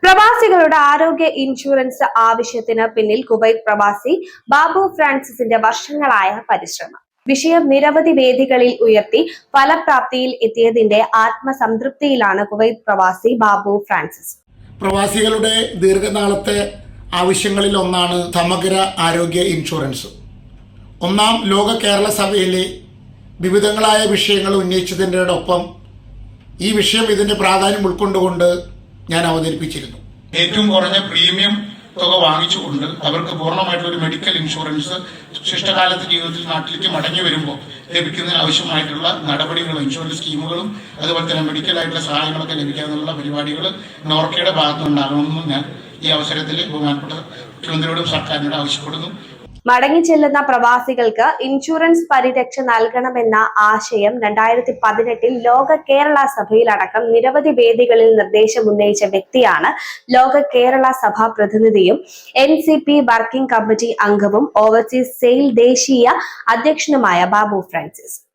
പ്രവാസികളുടെ ആരോഗ്യ ഇൻഷുറൻസ് ആവശ്യത്തിന് പിന്നിൽ കുവൈറ്റ് പ്രവാസി ബാബു ഫ്രാൻസിസിന്റെ വർഷങ്ങളായ പരിശ്രമം. വിഷയം നിരവധി വേദികളിൽ ഉയർത്തി ഫലപ്രാപ്തിയിൽ എത്തിയതിന്റെ ആത്മസംതൃപ്തിയിലാണ് കുവൈറ്റ് പ്രവാസി ബാബു ഫ്രാൻസിസ്. പ്രവാസികളുടെ ദീർഘനാളത്തെ ആവശ്യങ്ങളിൽ ഒന്നാണ് സമഗ്ര ആരോഗ്യ ഇൻഷുറൻസ്. ഒന്നാം ലോക കേരള സഭയിലെ വിവിധങ്ങളായ വിഷയങ്ങൾ ഉന്നയിച്ചതിനോടൊപ്പം ഈ വിഷയം ഇതിന്റെ പ്രാധാന്യം ഉൾക്കൊണ്ടുകൊണ്ട് ഞാൻ അവതരിപ്പിച്ചിരുന്നു. ഏറ്റവും കുറഞ്ഞ പ്രീമിയം തുക വാങ്ങിച്ചുകൊണ്ട് അവർക്ക് പൂർണ്ണമായിട്ടുള്ള ഒരു മെഡിക്കൽ ഇൻഷുറൻസ് ശിഷ്ടകാലത്ത് ജീവിതത്തിൽ നാട്ടിലേക്ക് മടങ്ങി വരുമ്പോൾ ലഭിക്കുന്നതിന് ആവശ്യമായിട്ടുള്ള നടപടികളും ഇൻഷുറൻസ് സ്കീമുകളും അതുപോലെ തന്നെ മെഡിക്കലായിട്ടുള്ള സഹായങ്ങളൊക്കെ ലഭിക്കാനുള്ള പരിപാടികൾ നോർക്കയുടെ ഭാഗത്തുനിന്നുണ്ടാകണമെന്നും ഞാൻ ഈ അവസരത്തിൽ ബഹുമാനപ്പെട്ട മുഖ്യമന്ത്രിയോടും സർക്കാരിനോട് ആവശ്യപ്പെടുന്നു. മടങ്ങിച്ചെല്ലുന്ന പ്രവാസികൾക്ക് ഇൻഷുറൻസ് പരിരക്ഷ നൽകണമെന്ന ആശയം 2018 ലോക കേരള സഭയിലടക്കം നിരവധി വേദികളിൽ നിർദ്ദേശം ഉന്നയിച്ച വ്യക്തിയാണ് ലോക കേരള സഭ പ്രതിനിധിയും NCP വർക്കിംഗ് കമ്മിറ്റി അംഗവും ഓവർസീസ് സെയിൽ ദേശീയ അധ്യക്ഷനുമായ ബാബു ഫ്രാൻസിസ്.